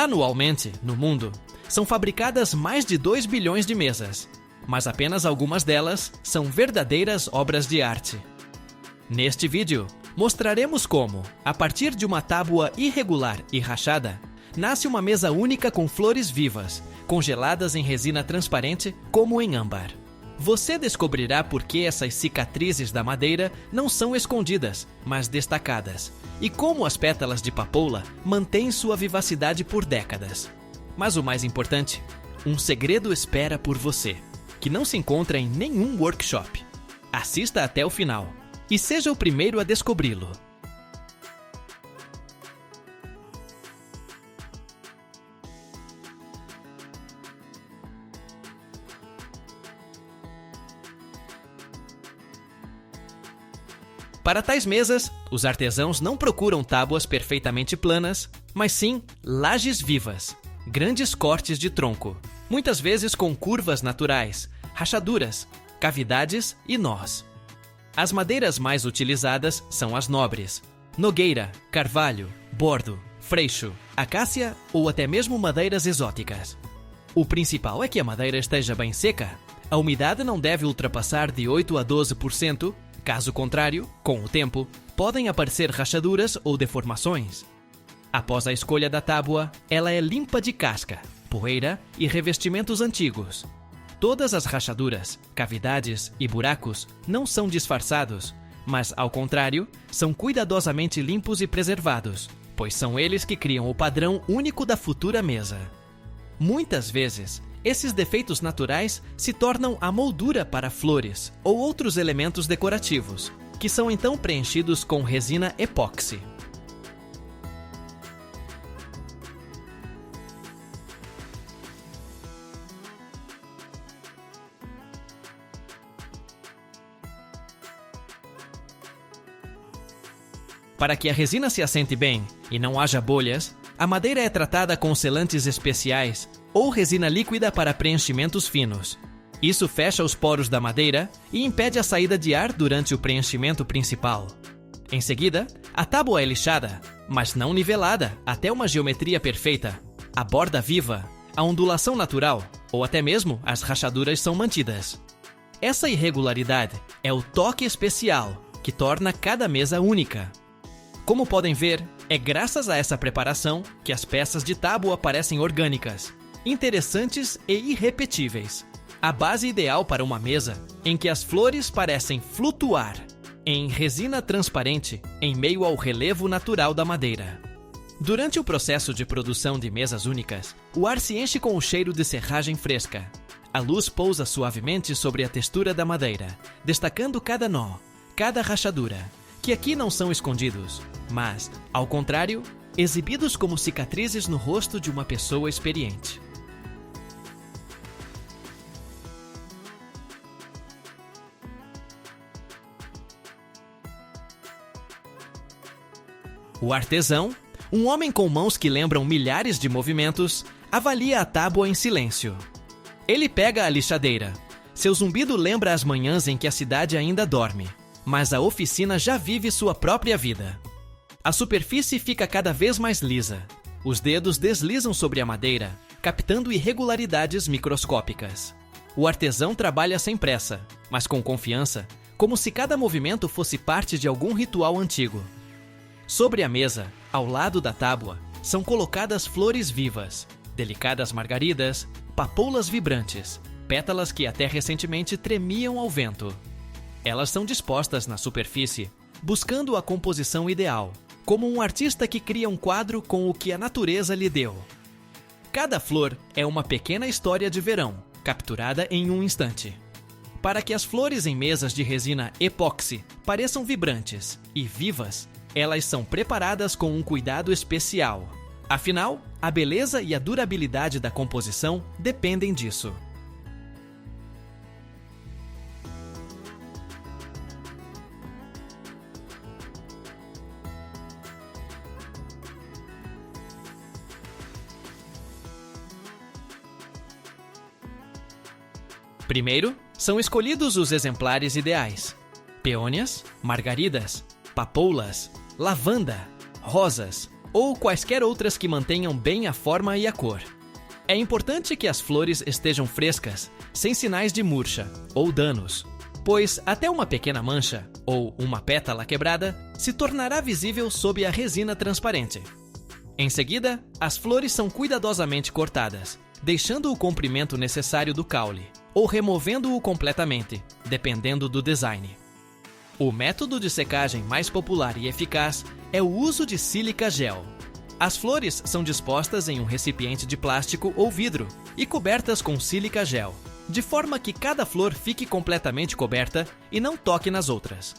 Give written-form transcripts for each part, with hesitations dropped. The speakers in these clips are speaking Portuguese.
Anualmente, no mundo, são fabricadas mais de 2 bilhões de mesas, mas apenas algumas delas são verdadeiras obras de arte. Neste vídeo, mostraremos como, a partir de uma tábua irregular e rachada, nasce uma mesa única com flores vivas, congeladas em resina transparente como em âmbar. Você descobrirá por que essas cicatrizes da madeira não são escondidas, mas destacadas, e como as pétalas de papoula mantêm sua vivacidade por décadas. Mas o mais importante, um segredo espera por você, que não se encontra em nenhum workshop. Assista até o final e seja o primeiro a descobri-lo. Para tais mesas, os artesãos não procuram tábuas perfeitamente planas, mas sim lajes vivas, grandes cortes de tronco, muitas vezes com curvas naturais, rachaduras, cavidades e nós. As madeiras mais utilizadas são as nobres: nogueira, carvalho, bordo, freixo, acácia ou até mesmo madeiras exóticas. O principal é que a madeira esteja bem seca. A umidade não deve ultrapassar de 8 a 12%, caso contrário, com o tempo, podem aparecer rachaduras ou deformações. Após a escolha da tábua, ela é limpa de casca, poeira e revestimentos antigos. Todas as rachaduras, cavidades e buracos não são disfarçados, mas, ao contrário, são cuidadosamente limpos e preservados, pois são eles que criam o padrão único da futura mesa. Muitas vezes, esses defeitos naturais se tornam a moldura para flores ou outros elementos decorativos, que são então preenchidos com resina epóxi. Para que a resina se assente bem e não haja bolhas, a madeira é tratada com selantes especiais ou resina líquida para preenchimentos finos. Isso fecha os poros da madeira e impede a saída de ar durante o preenchimento principal. Em seguida, a tábua é lixada, mas não nivelada até uma geometria perfeita. A borda viva, a ondulação natural ou até mesmo as rachaduras são mantidas. Essa irregularidade é o toque especial que torna cada mesa única. Como podem ver, é graças a essa preparação que as peças de tábua parecem orgânicas, interessantes e irrepetíveis. A base ideal para uma mesa em que as flores parecem flutuar em resina transparente em meio ao relevo natural da madeira. Durante o processo de produção de mesas únicas, o ar se enche com o cheiro de serragem fresca. A luz pousa suavemente sobre a textura da madeira, destacando cada nó, cada rachadura, que aqui não são escondidos, mas, ao contrário, exibidos como cicatrizes no rosto de uma pessoa experiente. O artesão, um homem com mãos que lembram milhares de movimentos, avalia a tábua em silêncio. Ele pega a lixadeira. Seu zumbido lembra as manhãs em que a cidade ainda dorme, mas a oficina já vive sua própria vida. A superfície fica cada vez mais lisa. Os dedos deslizam sobre a madeira, captando irregularidades microscópicas. O artesão trabalha sem pressa, mas com confiança, como se cada movimento fosse parte de algum ritual antigo. Sobre a mesa, ao lado da tábua, são colocadas flores vivas, delicadas margaridas, papoulas vibrantes, pétalas que até recentemente tremiam ao vento. Elas são dispostas na superfície, buscando a composição ideal, como um artista que cria um quadro com o que a natureza lhe deu. Cada flor é uma pequena história de verão, capturada em um instante. Para que as flores em mesas de resina epóxi pareçam vibrantes e vivas, elas são preparadas com um cuidado especial. Afinal, a beleza e a durabilidade da composição dependem disso. Primeiro, são escolhidos os exemplares ideais: peônias, margaridas, papoulas, lavanda, rosas, ou quaisquer outras que mantenham bem a forma e a cor. É importante que as flores estejam frescas, sem sinais de murcha ou danos, pois até uma pequena mancha ou uma pétala quebrada se tornará visível sob a resina transparente. Em seguida, as flores são cuidadosamente cortadas, deixando o comprimento necessário do caule, ou removendo-o completamente, dependendo do design. O método de secagem mais popular e eficaz é o uso de sílica gel. As flores são dispostas em um recipiente de plástico ou vidro e cobertas com sílica gel, de forma que cada flor fique completamente coberta e não toque nas outras.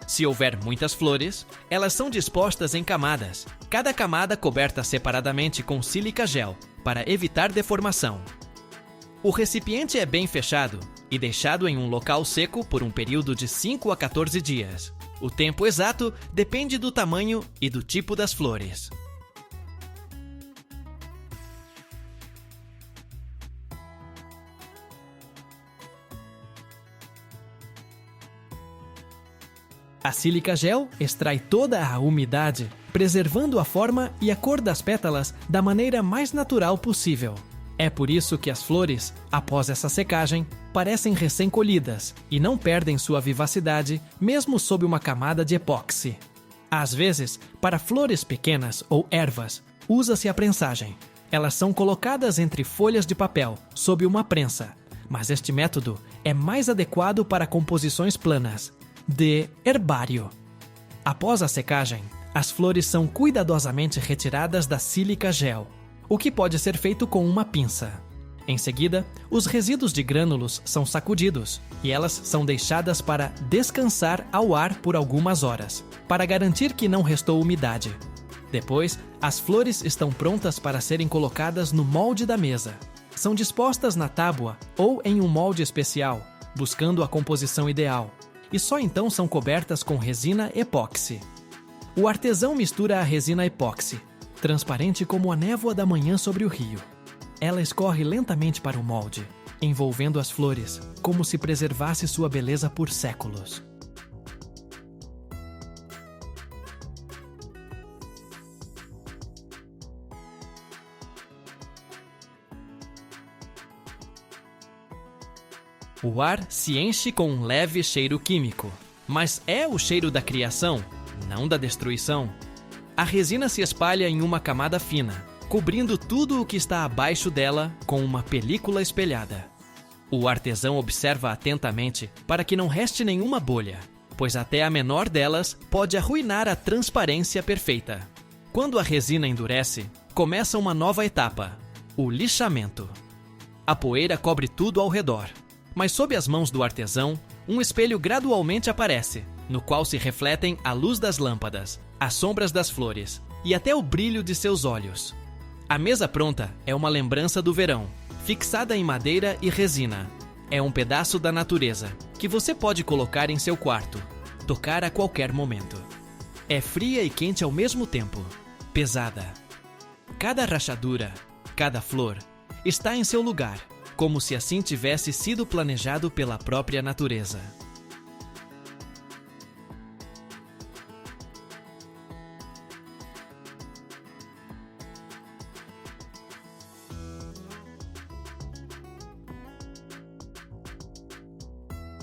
Se houver muitas flores, elas são dispostas em camadas, cada camada coberta separadamente com sílica gel, para evitar deformação. O recipiente é bem fechado e deixado em um local seco por um período de 5 a 14 dias. O tempo exato depende do tamanho e do tipo das flores. A sílica gel extrai toda a umidade, preservando a forma e a cor das pétalas da maneira mais natural possível. É por isso que as flores, após essa secagem, parecem recém-colhidas e não perdem sua vivacidade mesmo sob uma camada de epóxi. Às vezes, para flores pequenas ou ervas, usa-se a prensagem. Elas são colocadas entre folhas de papel, sob uma prensa, mas este método é mais adequado para composições planas, de herbário. Após a secagem, as flores são cuidadosamente retiradas da sílica gel, o que pode ser feito com uma pinça. Em seguida, os resíduos de grânulos são sacudidos e elas são deixadas para descansar ao ar por algumas horas, para garantir que não restou umidade. Depois, as flores estão prontas para serem colocadas no molde da mesa. São dispostas na tábua ou em um molde especial, buscando a composição ideal, e só então são cobertas com resina epóxi. O artesão mistura a resina epóxi, transparente como a névoa da manhã sobre o rio. Ela escorre lentamente para o molde, envolvendo as flores, como se preservasse sua beleza por séculos. O ar se enche com um leve cheiro químico, mas é o cheiro da criação, não da destruição. A resina se espalha em uma camada fina, cobrindo tudo o que está abaixo dela com uma película espelhada. O artesão observa atentamente para que não reste nenhuma bolha, pois até a menor delas pode arruinar a transparência perfeita. Quando a resina endurece, começa uma nova etapa, o lixamento. A poeira cobre tudo ao redor, mas sob as mãos do artesão, um espelho gradualmente aparece, no qual se refletem a luz das lâmpadas, as sombras das flores e até o brilho de seus olhos. A mesa pronta é uma lembrança do verão, fixada em madeira e resina. É um pedaço da natureza, que você pode colocar em seu quarto, tocar a qualquer momento. É fria e quente ao mesmo tempo, pesada. Cada rachadura, cada flor, está em seu lugar, como se assim tivesse sido planejado pela própria natureza.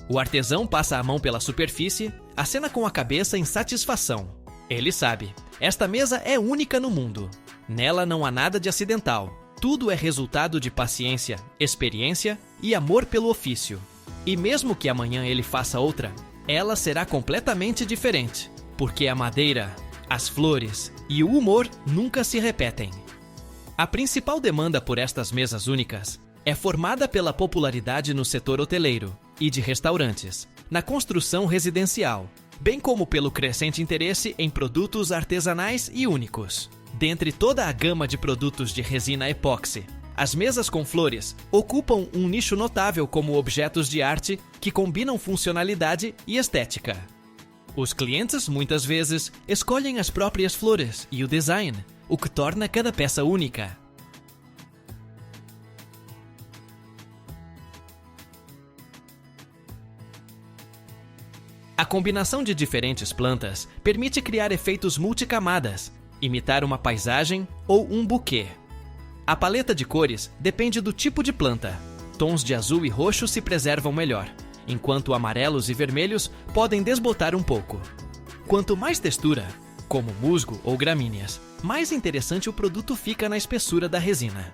O artesão passa a mão pela superfície, acena com a cabeça em satisfação. Ele sabe, esta mesa é única no mundo. Nela não há nada de acidental. Tudo é resultado de paciência, experiência e amor pelo ofício. E mesmo que amanhã ele faça outra, ela será completamente diferente, porque a madeira, as flores e o humor nunca se repetem. A principal demanda por estas mesas únicas é formada pela popularidade no setor hoteleiro e de restaurantes, na construção residencial, bem como pelo crescente interesse em produtos artesanais e únicos. Dentre toda a gama de produtos de resina epóxi, as mesas com flores ocupam um nicho notável como objetos de arte que combinam funcionalidade e estética. Os clientes, muitas vezes, escolhem as próprias flores e o design, o que torna cada peça única. A combinação de diferentes plantas permite criar efeitos multicamadas, imitar uma paisagem ou um buquê. A paleta de cores depende do tipo de planta. Tons de azul e roxo se preservam melhor, enquanto amarelos e vermelhos podem desbotar um pouco. Quanto mais textura, como musgo ou gramíneas, mais interessante o produto fica na espessura da resina.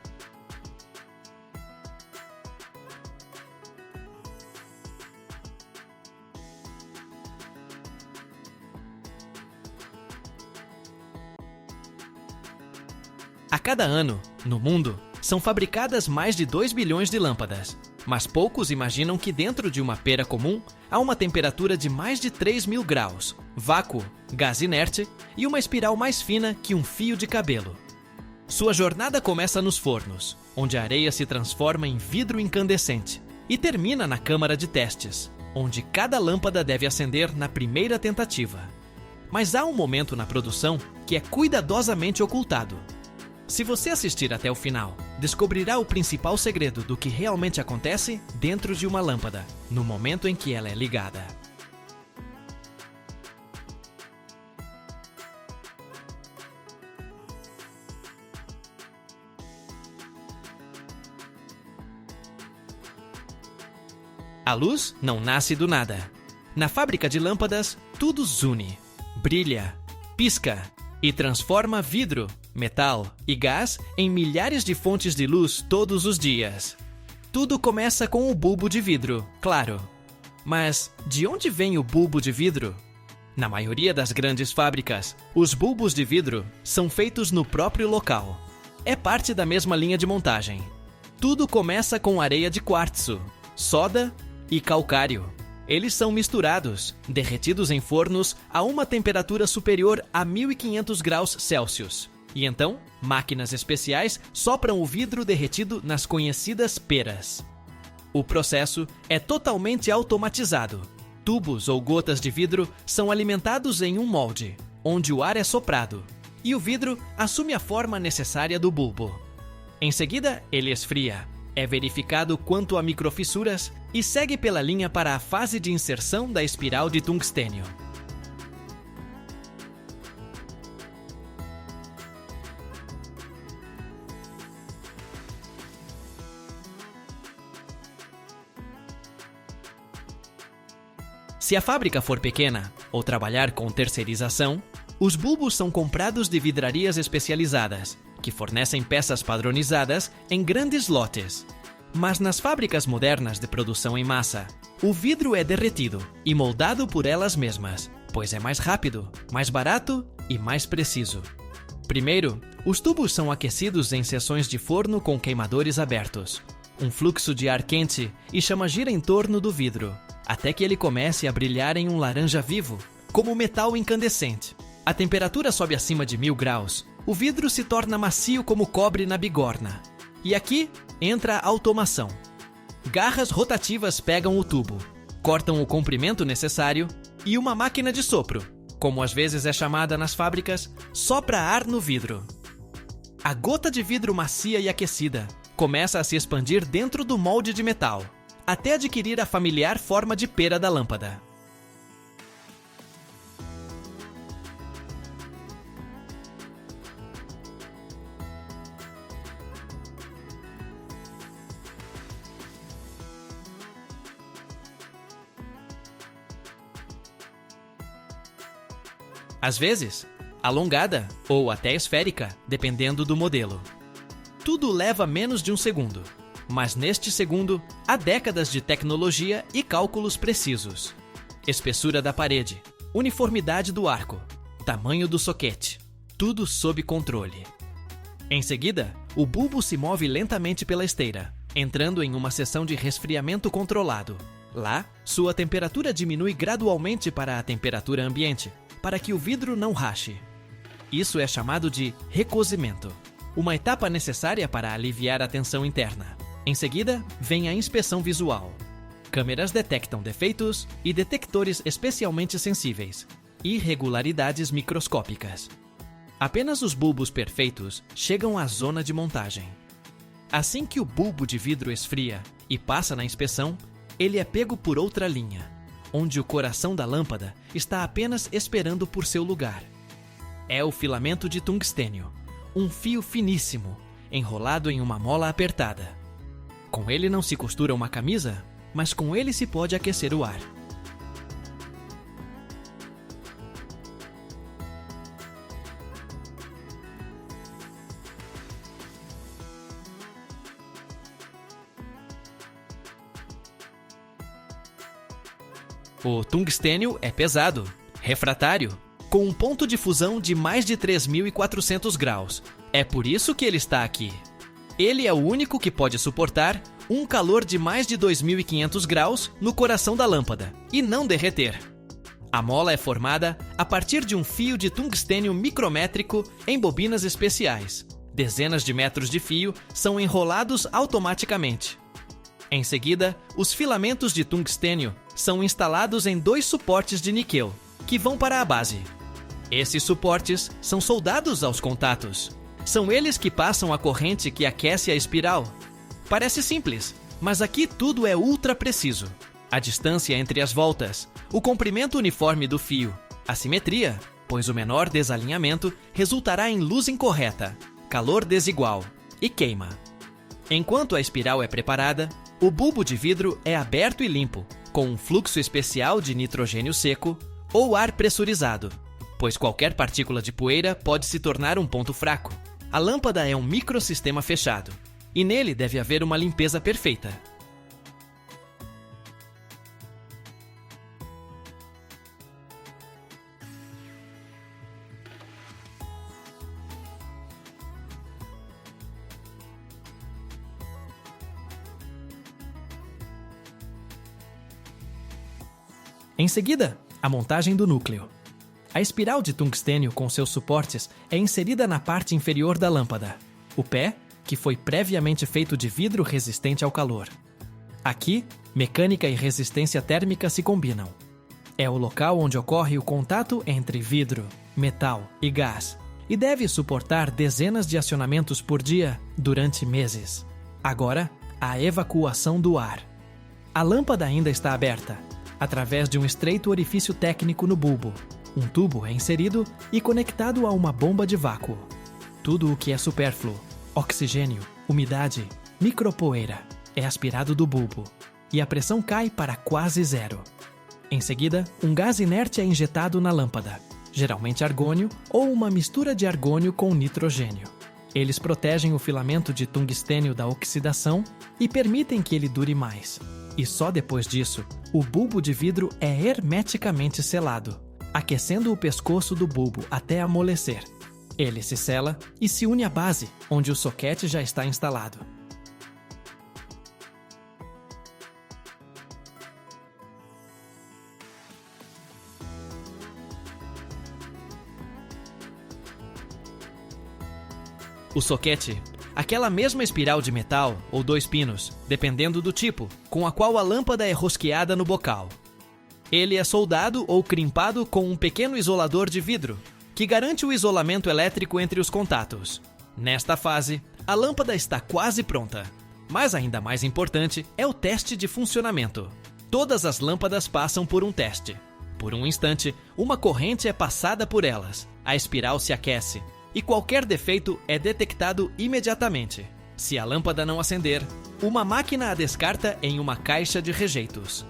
A cada ano, no mundo, são fabricadas mais de 2 bilhões de lâmpadas, mas poucos imaginam que dentro de uma pera comum há uma temperatura de mais de 3.000 graus, vácuo, gás inerte e uma espiral mais fina que um fio de cabelo. Sua jornada começa nos fornos, onde a areia se transforma em vidro incandescente, e termina na câmara de testes, onde cada lâmpada deve acender na primeira tentativa. Mas há um momento na produção que é cuidadosamente ocultado. Se você assistir até o final, descobrirá o principal segredo do que realmente acontece dentro de uma lâmpada, no momento em que ela é ligada. A luz não nasce do nada. Na fábrica de lâmpadas, tudo zune, brilha, pisca e transforma vidro, metal e gás em milhares de fontes de luz todos os dias. Tudo começa com o bulbo de vidro, claro. Mas de onde vem o bulbo de vidro? Na maioria das grandes fábricas, os bulbos de vidro são feitos no próprio local. É parte da mesma linha de montagem. Tudo começa com areia de quartzo, soda e calcário. Eles são misturados, derretidos em fornos a uma temperatura superior a 1.500 graus Celsius. E então, máquinas especiais sopram o vidro derretido nas conhecidas peras. O processo é totalmente automatizado. Tubos ou gotas de vidro são alimentados em um molde, onde o ar é soprado, e o vidro assume a forma necessária do bulbo. Em seguida, ele esfria. É verificado quanto a microfissuras e segue pela linha para a fase de inserção da espiral de tungstênio. Se a fábrica for pequena ou trabalhar com terceirização, os bulbos são comprados de vidrarias especializadas, que fornecem peças padronizadas em grandes lotes. Mas nas fábricas modernas de produção em massa, o vidro é derretido e moldado por elas mesmas, pois é mais rápido, mais barato e mais preciso. Primeiro, os tubos são aquecidos em seções de forno com queimadores abertos. Um fluxo de ar quente e chama gira em torno do vidro, até que ele comece a brilhar em um laranja vivo, como metal incandescente. A temperatura sobe acima de 1.000 graus. O vidro se torna macio como cobre na bigorna. E aqui entra a automação. Garras rotativas pegam o tubo, cortam o comprimento necessário e uma máquina de sopro, como às vezes é chamada nas fábricas, sopra ar no vidro. A gota de vidro macia e aquecida começa a se expandir dentro do molde de metal, até adquirir a familiar forma de pera da lâmpada. Às vezes, alongada ou até esférica, dependendo do modelo. Tudo leva menos de um segundo, mas neste segundo há décadas de tecnologia e cálculos precisos. Espessura da parede, uniformidade do arco, tamanho do soquete, tudo sob controle. Em seguida, o bulbo se move lentamente pela esteira, entrando em uma seção de resfriamento controlado. Lá, sua temperatura diminui gradualmente para a temperatura ambiente, para que o vidro não rache. Isso é chamado de recozimento, uma etapa necessária para aliviar a tensão interna. Em seguida, vem a inspeção visual. Câmeras detectam defeitos e detectores especialmente sensíveis, irregularidades microscópicas. Apenas os bulbos perfeitos chegam à zona de montagem. Assim que o bulbo de vidro esfria e passa na inspeção, ele é pego por outra linha, onde o coração da lâmpada está apenas esperando por seu lugar. É o filamento de tungstênio, um fio finíssimo, enrolado em uma mola apertada. Com ele não se costura uma camisa, mas com ele se pode aquecer o ar. O tungstênio é pesado, refratário, com um ponto de fusão de mais de 3.400 graus. É por isso que ele está aqui. Ele é o único que pode suportar um calor de mais de 2.500 graus no coração da lâmpada e não derreter. A mola é formada a partir de um fio de tungstênio micrométrico em bobinas especiais. Dezenas de metros de fio são enrolados automaticamente. Em seguida, os filamentos de tungstênio são instalados em 2 suportes de níquel, que vão para a base. Esses suportes são soldados aos contatos. São eles que passam a corrente que aquece a espiral. Parece simples, mas aqui tudo é ultra preciso. A distância entre as voltas, o comprimento uniforme do fio, a simetria, pois o menor desalinhamento resultará em luz incorreta, calor desigual e queima. Enquanto a espiral é preparada, o bulbo de vidro é aberto e limpo, com um fluxo especial de nitrogênio seco ou ar pressurizado, pois qualquer partícula de poeira pode se tornar um ponto fraco. A lâmpada é um microsistema fechado, e nele deve haver uma limpeza perfeita. Em seguida, a montagem do núcleo. A espiral de tungstênio com seus suportes é inserida na parte inferior da lâmpada. O pé, que foi previamente feito de vidro resistente ao calor. Aqui, mecânica e resistência térmica se combinam. É o local onde ocorre o contato entre vidro, metal e gás, e deve suportar dezenas de acionamentos por dia durante meses. Agora, a evacuação do ar. A lâmpada ainda está aberta, através de um estreito orifício técnico no bulbo. Um tubo é inserido e conectado a uma bomba de vácuo. Tudo o que é supérfluo, oxigênio, umidade, micropoeira, é aspirado do bulbo, e a pressão cai para quase zero. Em seguida, um gás inerte é injetado na lâmpada, geralmente argônio ou uma mistura de argônio com nitrogênio. Eles protegem o filamento de tungstênio da oxidação e permitem que ele dure mais. E só depois disso, o bulbo de vidro é hermeticamente selado, aquecendo o pescoço do bulbo até amolecer. Ele se sela e se une à base, onde o soquete já está instalado. O soquete, aquela mesma espiral de metal ou 2 pinos, dependendo do tipo, com a qual a lâmpada é rosqueada no bocal. Ele é soldado ou crimpado com um pequeno isolador de vidro, que garante o isolamento elétrico entre os contatos. Nesta fase, a lâmpada está quase pronta. Mas ainda mais importante é o teste de funcionamento. Todas as lâmpadas passam por um teste. Por um instante, uma corrente é passada por elas, a espiral se aquece, e qualquer defeito é detectado imediatamente. Se a lâmpada não acender, uma máquina a descarta em uma caixa de rejeitos.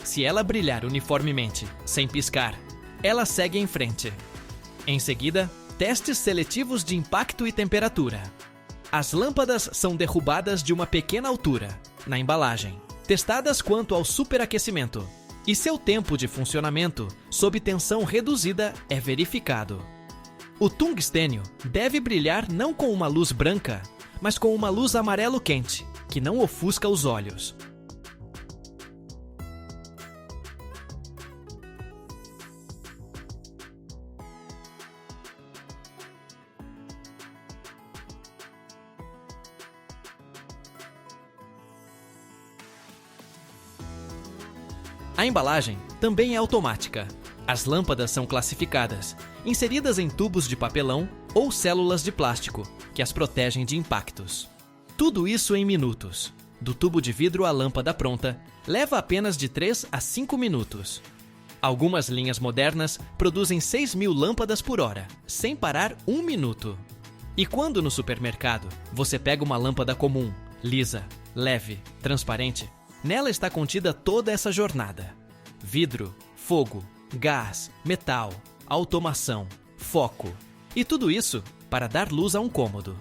Se ela brilhar uniformemente, sem piscar, ela segue em frente. Em seguida, testes seletivos de impacto e temperatura. As lâmpadas são derrubadas de uma pequena altura, na embalagem, testadas quanto ao superaquecimento, e seu tempo de funcionamento, sob tensão reduzida, é verificado. O tungstênio deve brilhar não com uma luz branca, mas com uma luz amarelo quente, que não ofusca os olhos. A embalagem também é automática. As lâmpadas são classificadas, inseridas em tubos de papelão ou células de plástico, que as protegem de impactos. Tudo isso em minutos. Do tubo de vidro à lâmpada pronta, leva apenas de 3 a 5 minutos. Algumas linhas modernas produzem 6.000 lâmpadas por hora, sem parar 1 minuto. E quando no supermercado você pega uma lâmpada comum, lisa, leve, transparente, nela está contida toda essa jornada: vidro, fogo, gás, metal, automação, foco. E tudo isso para dar luz a um cômodo.